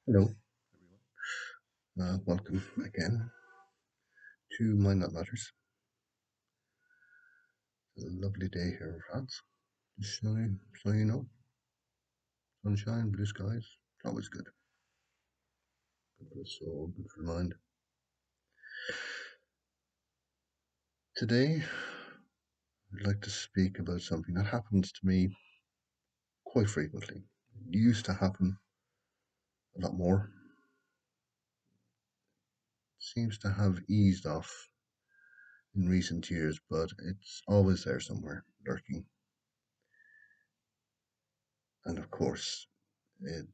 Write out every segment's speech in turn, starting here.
Hello, welcome again to Mind That Matters. It's a lovely day here in France. Just so you know, sunshine, blue skies. It's always good. Good for the soul, good for the mind. Today, I'd like to speak about something that happens to me quite frequently. It used to happen a lot more. Seems to have eased off in recent years, but it's always there somewhere, lurking. And of course, it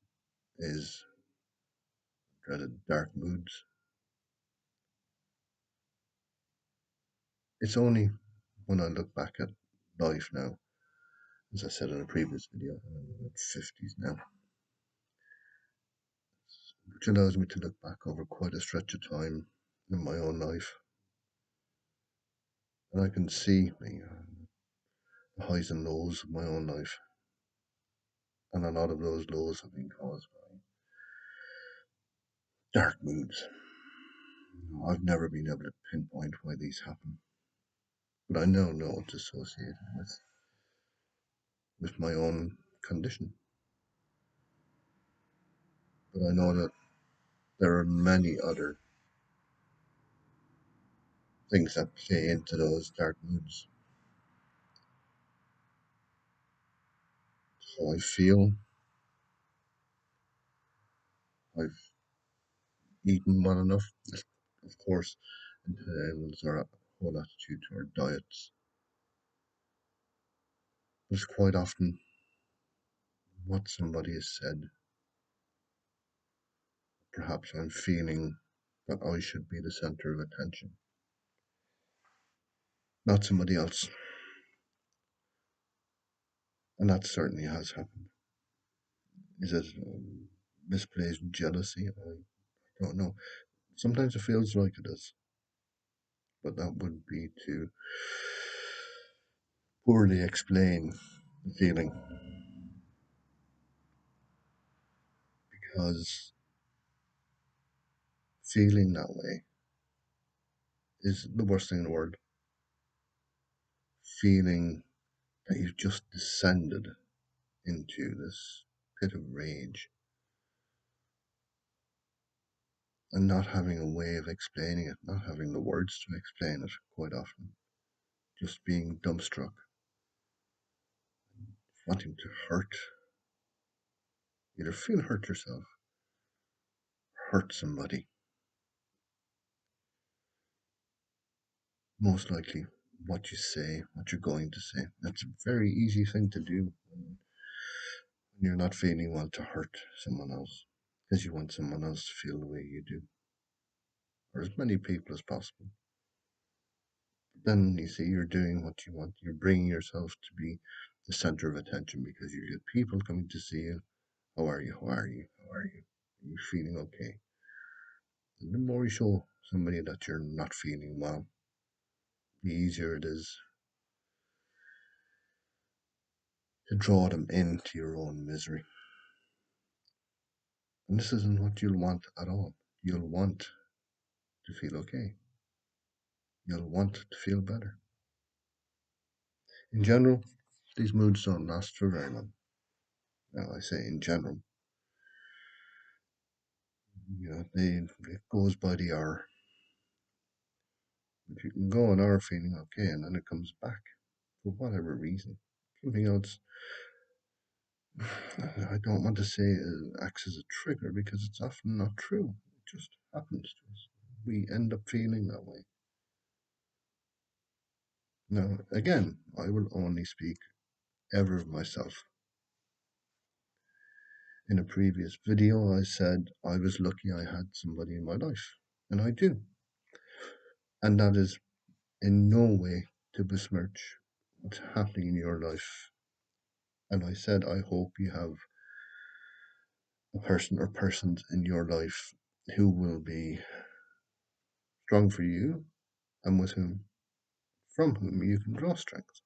is dreaded dark moods. It's only when I look back at life now, as I said in a previous video, I'm in my mid-50s now, which allows me to look back over quite a stretch of time in my own life. And I can see the highs and lows of my own life. And a lot of those lows have been caused by dark moods. I've never been able to pinpoint why these happen, but I now know it's associated with my own condition. But I know that there are many other things that play into those dark moods. How I feel, I've eaten well enough, of course, and was our whole attitude to our diets. But it's quite often what somebody has said. Perhaps I'm feeling that I should be the center of attention, not somebody else. And that certainly has happened. Is it misplaced jealousy? I don't know. Sometimes it feels like it is, but that would be to poorly explain the feeling because feeling that way is the worst thing in the world. Feeling that you've just descended into this pit of rage and not having a way of explaining it, not having the words to explain it quite often, just being dumbstruck, wanting to hurt, either feel hurt yourself, hurt somebody, most likely what you say, what you're going to say. That's a very easy thing to do when you're not feeling well to hurt someone else because you want someone else to feel the way you do, or as many people as possible. Then you see you're doing what you want. You're bringing yourself to be the center of attention because you get people coming to see you. How are you? How are you? How are you? Are you feeling okay? And the more you show somebody that you're not feeling well, the easier it is to draw them into your own misery. And this isn't what you'll want at all. You'll want to feel okay. You'll want to feel better. In general, these moods don't last for very long. Now, I say in general, it goes by the hour. If you can go an hour feeling okay and then it comes back for whatever reason, something else, I don't want to say it acts as a trigger because it's often not true. It just happens to us. We end up feeling that way. Now, again, I will only speak ever of myself. In a previous video, I said I was lucky I had somebody in my life, and I do. And that is in no way to besmirch what's happening in your life. And I said, I hope you have a person or persons in your life who will be strong for you and with whom, from whom you can draw strength.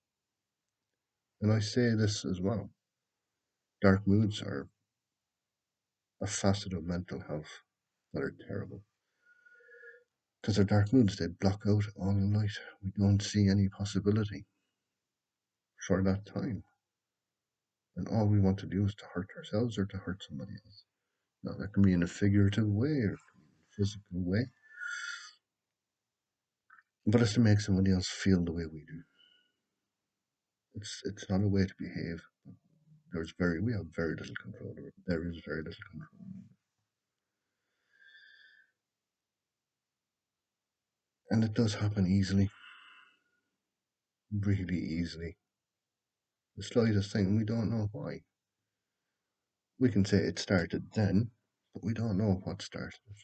And I say this as well. Dark moods are a facet of mental health that are terrible. Because our dark moods, they block out all the light. We don't see any possibility for that time. And all we want to do is to hurt ourselves or to hurt somebody else. Now, that can be in a figurative way or a physical way, but it's to make somebody else feel the way we do. It's not a way to behave. We have very little control over it. There is very little control. And it does happen easily, really easily. The slightest thing, we don't know why. We can say it started then, but we don't know what started it.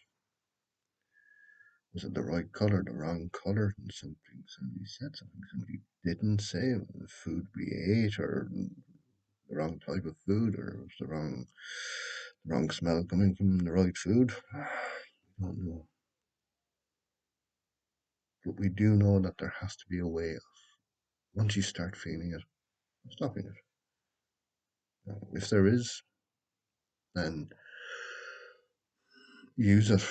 Was it the right colour, the wrong colour, and something somebody said, something somebody didn't say, the food we ate, or the wrong type of food, or was the wrong smell coming from the right food? We don't know. But we do know that there has to be a way of, once you start feeling it, stopping it. If there is, then use it.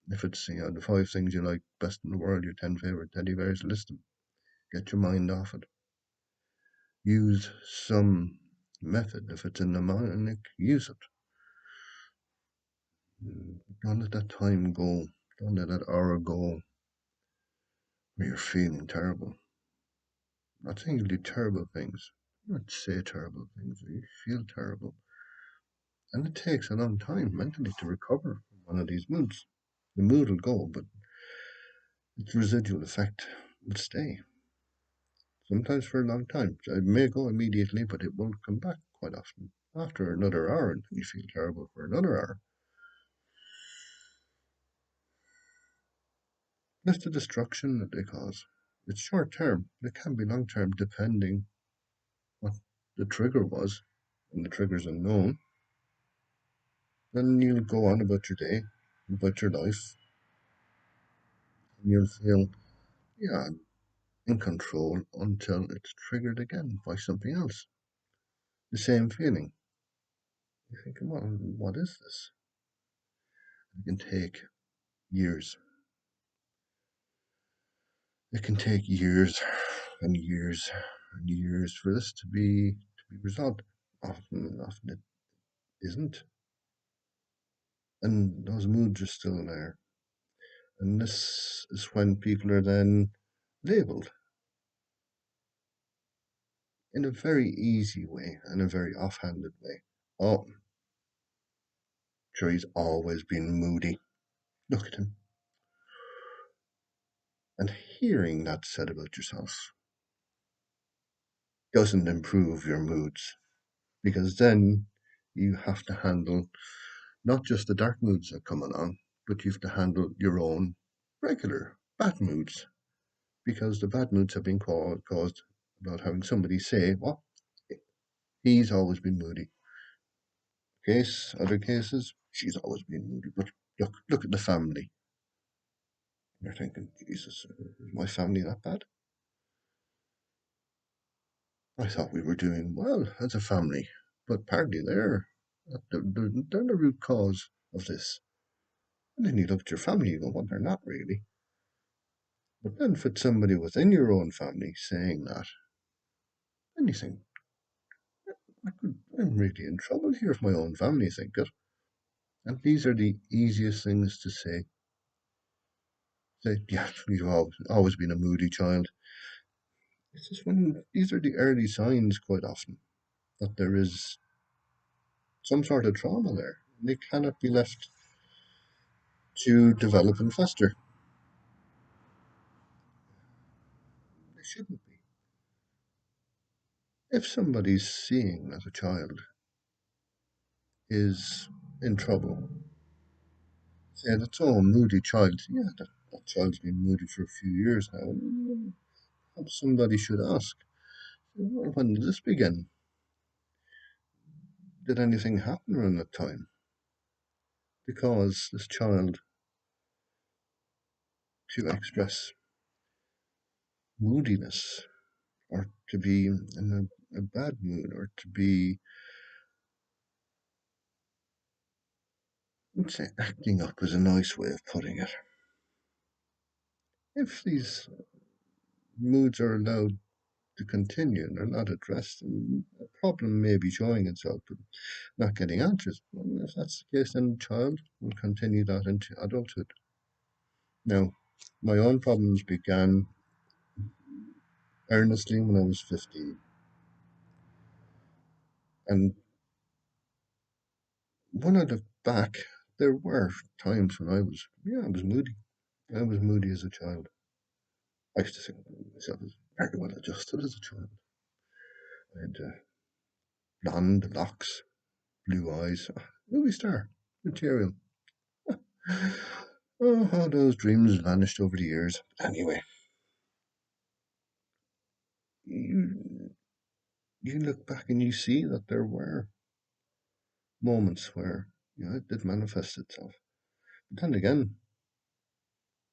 If it's the 5 things you like best in the world, your 10 favorite teddy bears, list them. Get your mind off it. Use some method. If it's a mnemonic, use it. Don't let that time go. Don't let that hour go where you're feeling terrible. I'm not saying you do terrible things. I'm not say terrible things. You feel terrible. And it takes a long time mentally to recover from one of these moods. The mood will go, but its residual effect will stay. Sometimes for a long time. It may go immediately, but it won't come back quite often. After another hour, and you feel terrible for another hour. That's the destruction that they cause. It's short term, but it can be long term depending what the trigger was. And the trigger's unknown. Then you'll go on about your day, about your life, and you'll feel, yeah, in control until it's triggered again by something else. The same feeling. You think, well, what is this? It can take years. It can take years and years and years for this to be resolved. Often it isn't. And those moods are still there. And this is when people are then labeled in a very easy way and a very offhanded way. Oh, sure, he's always been moody. Look at him. And hearing that said about yourself doesn't improve your moods because then you have to handle not just the dark moods that come along, but you have to handle your own regular bad moods because the bad moods have been caused about having somebody say, well, he's always been moody. Other cases, she's always been moody. But look at the family. You're thinking, Jesus, is my family that bad? I thought we were doing well as a family, but apparently they're the root cause of this. And then you look at your family, you go, well, they're not really. But then for somebody within your own family saying that, then you think, I'm really in trouble here if my own family think it. And these are the easiest things to say. Say, yeah, you've always been a moody child. It's just when these are the early signs quite often that there is some sort of trauma there. They cannot be left to develop and fester. They shouldn't be. If somebody's seeing that a child is in trouble, say that's all moody child. Yeah, that child's been moody for a few years now. Somebody should ask, well, when did this begin? Did anything happen around that time? Because this child to express moodiness or to be in a bad mood or to be would say acting up is a nice way of putting it. If these moods are allowed to continue and are not addressed, then a problem may be showing itself, but not getting answers. Well, if that's the case, then child will continue that into adulthood. Now, my own problems began earnestly when I was 15. And when I look back, there were times when I was moody. I was moody as a child. I used to think of myself as very well adjusted as a child. I had blonde locks, blue eyes, movie star material. Oh, how those dreams vanished over the years. But anyway, you you look back and you see that there were moments where it did manifest itself. But then again,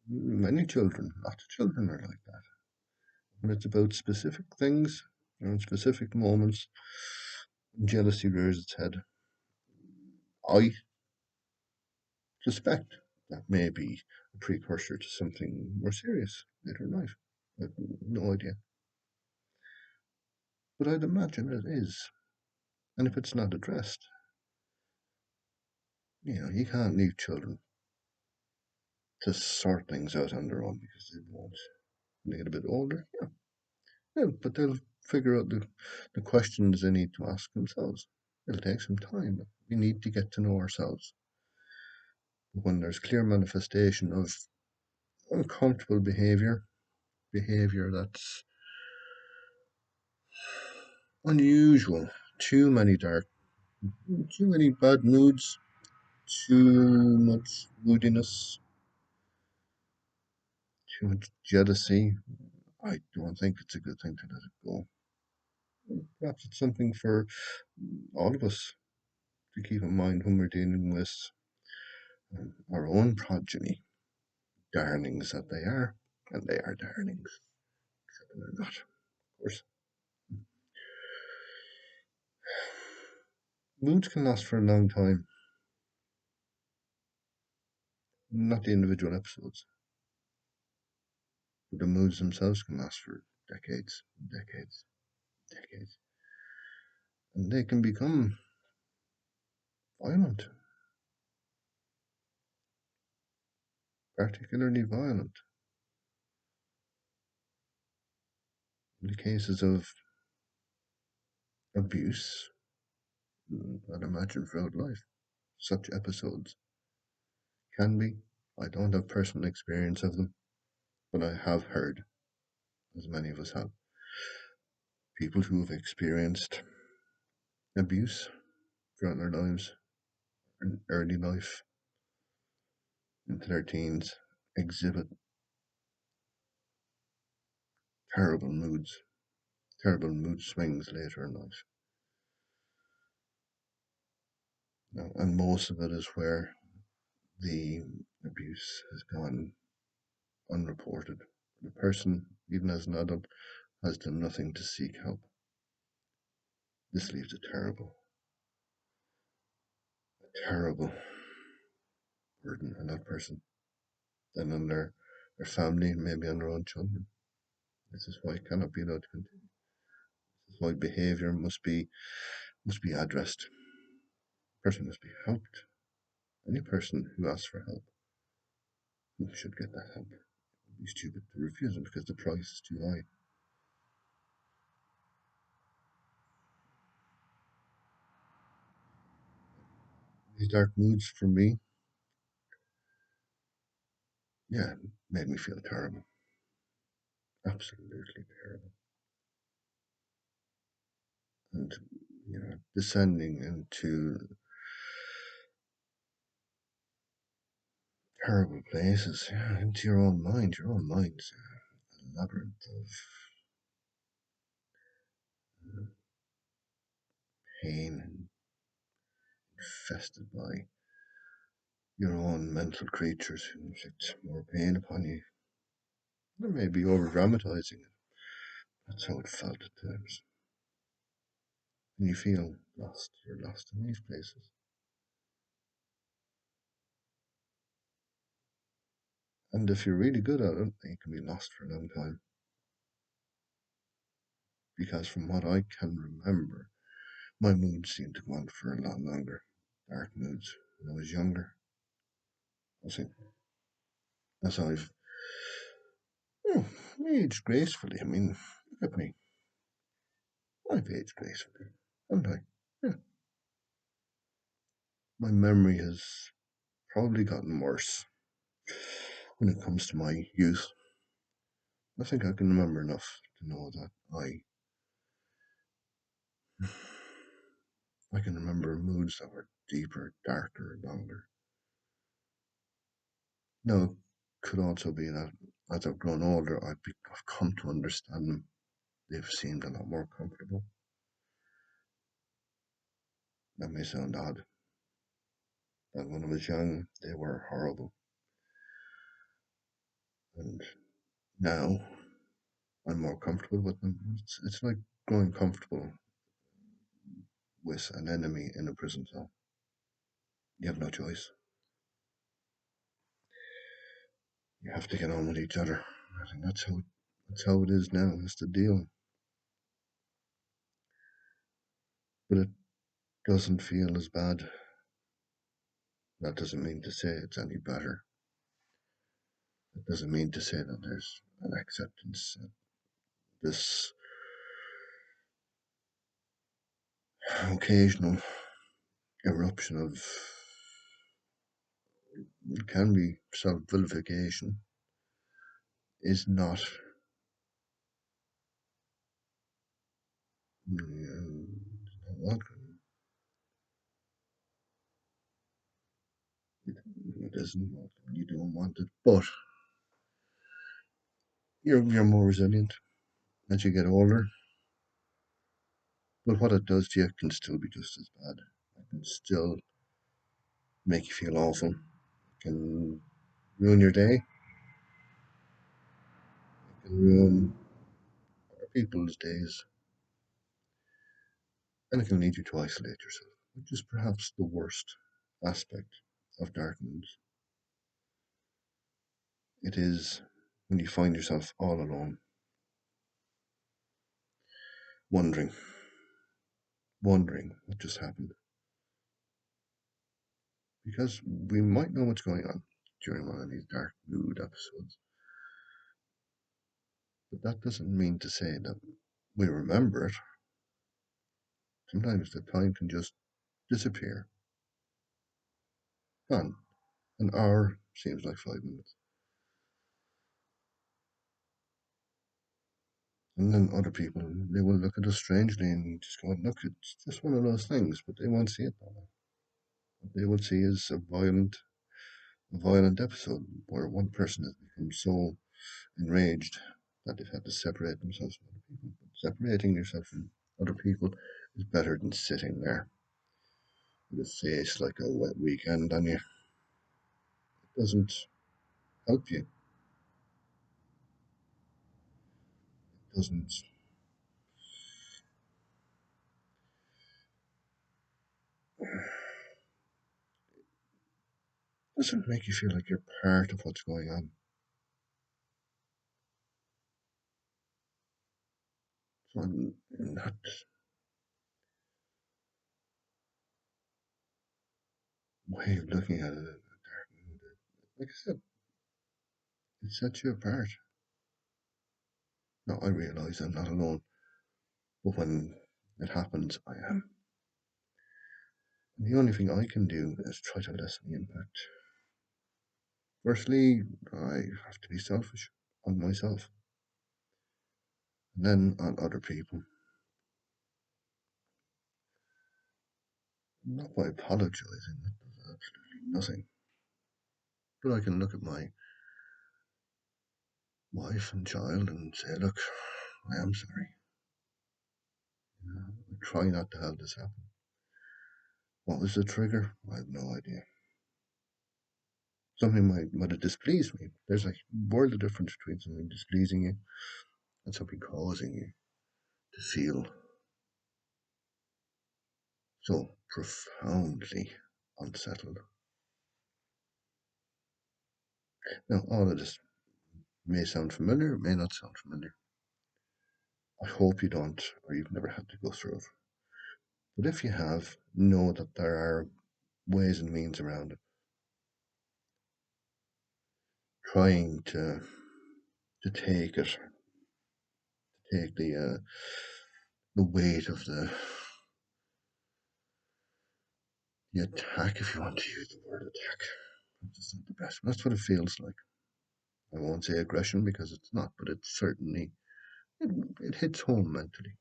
many children, lots of children are like that. When it's about specific things or in specific moments, jealousy rears its head. I suspect that may be a precursor to something more serious later in life. I have no idea. But I'd imagine it is. And if it's not addressed, you can't leave children to sort things out on their own because they won't. When they get a bit older, yeah, but they'll figure out the questions they need to ask themselves. It'll take some time. We need to get to know ourselves. But when there's clear manifestation of uncomfortable behavior that's unusual, too many too many bad moods, too much moodiness, too much jealousy, I don't think it's a good thing to let it go. Perhaps it's something for all of us to keep in mind when we're dealing with our own progeny, darlings that they are, and they are darlings, except when they're not, of course. Moods can last for a long time, not the individual episodes, but the moods themselves can last for decades, decades, decades, and they can become violent, particularly violent. In the cases of abuse, I'd imagine throughout life, such episodes can be. I don't have personal experience of them, but I have heard, as many of us have, people who have experienced abuse throughout their lives, in early life, into their teens, exhibit terrible moods, terrible mood swings later in life. And most of it is where the abuse has gone unreported. The person, even as an adult, has done nothing to seek help. This leaves a terrible burden on that person, then on their family, and maybe on their own children. This is why it cannot be allowed to continue. This is why behaviour must be addressed. The person must be helped. Any person who asks for help should get that help. It would be stupid to refuse it because the price is too high. These dark moods for me, yeah, made me feel terrible. Absolutely terrible. And descending into terrible places, into your own mind. Your own mind's a labyrinth of pain and infested by your own mental creatures who inflict more pain upon you. They may be over dramatizing it. That's how it felt at times. And you feel lost. You're lost in these places. And if you're really good at it, you can be lost for a long time. Because from what I can remember, my moods seemed to go on for a lot longer. Dark moods when I was younger. I think as I've oh, aged gracefully. I mean, look at me. I've aged gracefully, haven't I? Yeah. My memory has probably gotten worse when it comes to my youth. I think I can remember enough to know that I can remember moods that were deeper, darker, longer. Now, it could also be that as I've grown older, I've come to understand them. They've seemed a lot more comfortable. That may sound odd, but when I was young, they were horrible. And now I'm more comfortable with them. It's like growing comfortable with an enemy in a prison cell. You have no choice. You have to get on with each other. I think that's how it is now. It's the deal. But it doesn't feel as bad. That doesn't mean to say it's any better. It doesn't mean to say that there's an acceptance. This occasional eruption of it can be self vilification is not welcome. It isn't welcome. You don't want it, but you're more resilient as you get older. But what it does to you can still be just as bad. It can still make you feel awful. It can ruin your day. It can ruin other people's days. And it can lead you to isolate yourself, which is perhaps the worst aspect of dark moods. It is when you find yourself all alone, wondering, wondering what just happened. Because we might know what's going on during one of these dark mood episodes, but that doesn't mean to say that we remember it. Sometimes the time can just disappear. Gone. An hour seems like 5 minutes. And then other people, they will look at us strangely and just go, look, it's just one of those things, but they won't see it that way. What they will see is a violent episode where one person has become so enraged that they've had to separate themselves from other people. But separating yourself from other people is better than sitting there with a face like a wet weekend on you. It doesn't help you. It doesn't make you feel like you're part of what's going on. So I'm not way of looking at it. Like I said, it sets you apart. Now I realise I'm not alone, but when it happens, I am. And the only thing I can do is try to lessen the impact. Firstly, I have to be selfish on myself, and then on other people. Not by apologising, that does absolutely nothing. But I can look at my wife and child and say, look, I am sorry. I try not to have this happen. What was the trigger? I have no idea. Something might have displeased me. There's a world of difference between something displeasing you and something causing you to feel so profoundly unsettled. Now, all of this may sound familiar, may not sound familiar. I hope you don't, or you've never had to go through it. But if you have, know that there are ways and means around it. Trying to take the weight of the attack, if you want to use the word attack. That's not the best. That's what it feels like. I won't say aggression because it's not, but it's certainly it hits home mentally.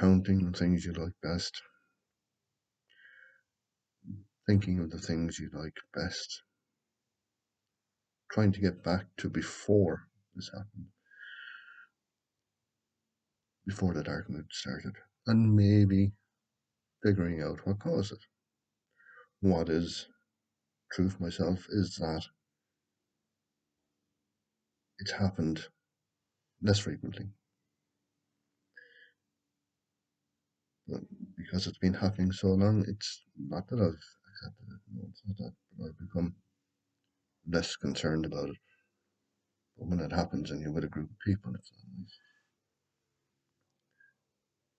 Counting the things you like best, thinking of the things you like best, trying to get back to before this happened, before the dark mood started, and maybe figuring out what caused it. What is truth myself is that it's happened less frequently. But because it's been happening so long, it's not that I've accepted it. No, it's not that. But I've become less concerned about it. But when it happens and you're with a group of people, it's not nice.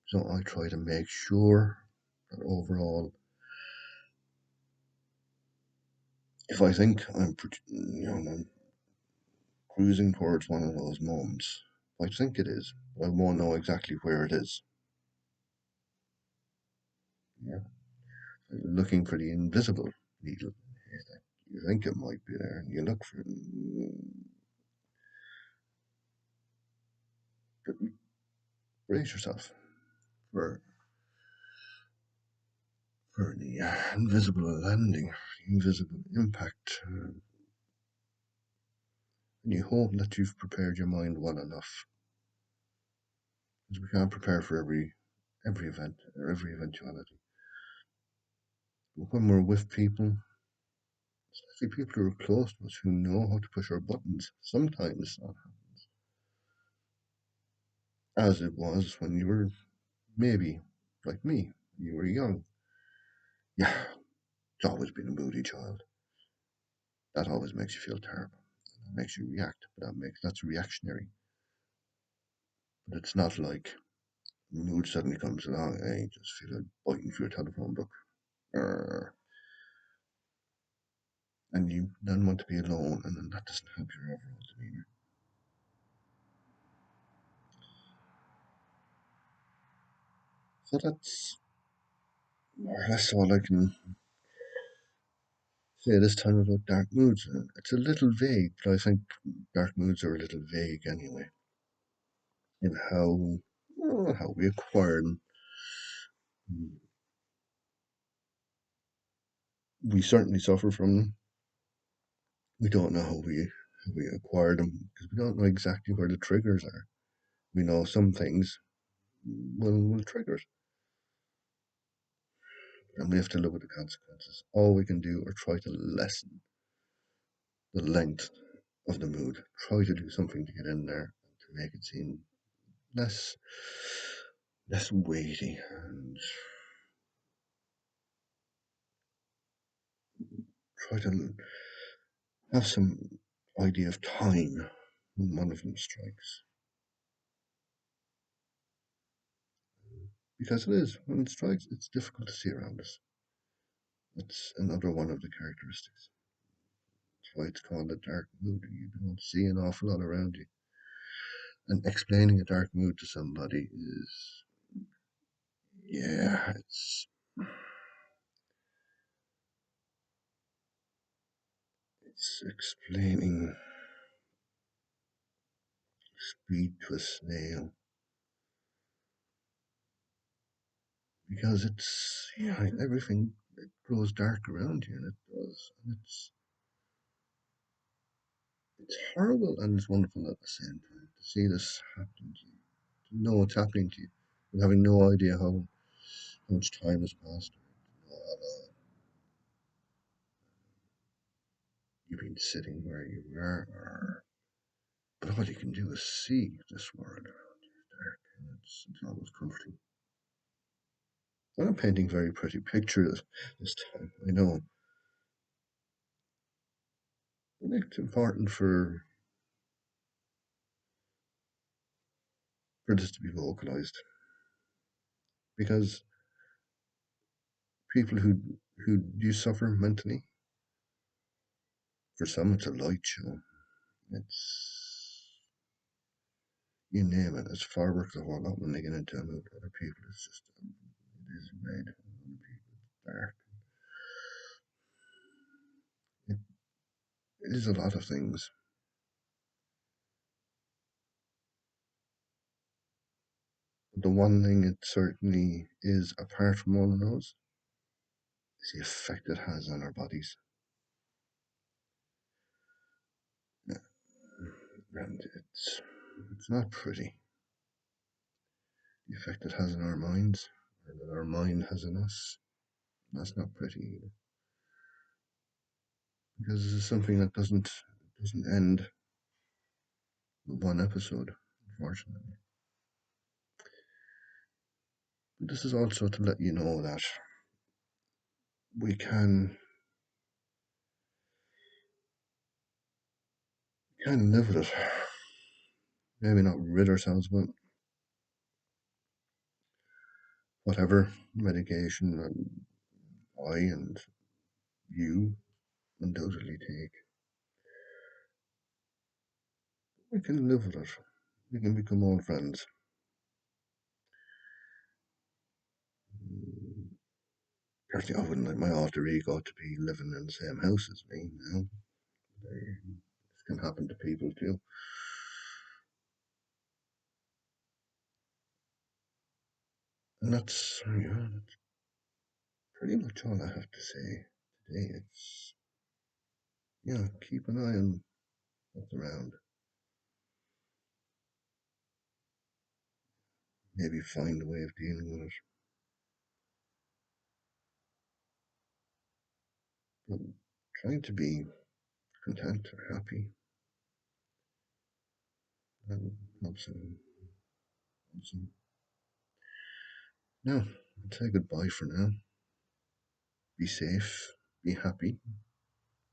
So I try to make sure that overall, if I think I'm cruising towards one of those moments, I think it is. I won't know exactly where it is. Yeah, looking for the invisible needle. You think it might be there, and you look for it. Brace yourself for the invisible landing, the invisible impact. And you hope that you've prepared your mind well enough, because we can't prepare for every event or every eventuality. But when we're with people, especially people who are close to us, who know how to push our buttons, sometimes that happens. As it was when you were maybe like me, you were young. Yeah, it's always been a moody child. That always makes you feel terrible. That makes you react, but that's reactionary. But it's not like mood suddenly comes along and you just feel like biting through a telephone book. Arr. And you then want to be alone, and then that doesn't help your overall demeanor. So that's more or less all I can say this time about dark moods. It's a little vague, but I think dark moods are a little vague anyway in how we acquire them. We certainly suffer from them. We don't know how we acquire them because we don't know exactly where the triggers are. We know some things will trigger it, and we have to live with the consequences. All we can do are try to lessen the length of the mood. Try to do something to get in there to make it seem less less weighty, and try to have some idea of time when one of them strikes. Because it is, when it strikes, it's difficult to see around us. It's another one of the characteristics. That's why it's called a dark mood. You don't see an awful lot around you. And explaining a dark mood to somebody is, yeah, it's explaining speed to a snail. Because it's, yeah, everything, it grows dark around you, and it does. And it's horrible and it's wonderful at the same time to see this happening to you, to know it's happening to you, and having no idea how much time has passed. No, you've been sitting where you were, but all you can do is see this world around you dark, and it's almost comforting. I'm painting very pretty pictures this time, I know. I think it's important for this to be vocalized because people who do suffer mentally, for some it's a light show. It's you name it. It's fireworks a whole lot when they get into it. Other people, it's just it is red. Other people, it's dark. It, it is a lot of things. But the one thing it certainly is, apart from all of those, is the effect it has on our bodies. Yeah, and it's not pretty. The effect it has on our minds, or that our mind has on us, that's not pretty either. Because this is something that doesn't end with one episode, unfortunately. But this is also to let you know that we can live with it. Maybe not rid ourselves, but whatever medication and I and you undoubtedly take, we can live with it. We can become old friends. Personally, I wouldn't like my alter ego to be living in the same house as me. You know, this can happen to people too. And that's pretty much all I have to say today. It's keep an eye on what's around. Maybe find a way of dealing with it. But trying to be content or happy and helps them. Now, I'll say goodbye for now. Be safe, be happy,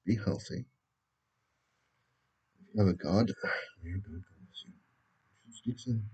be healthy. If you have a God, may your God bless you. Speak soon.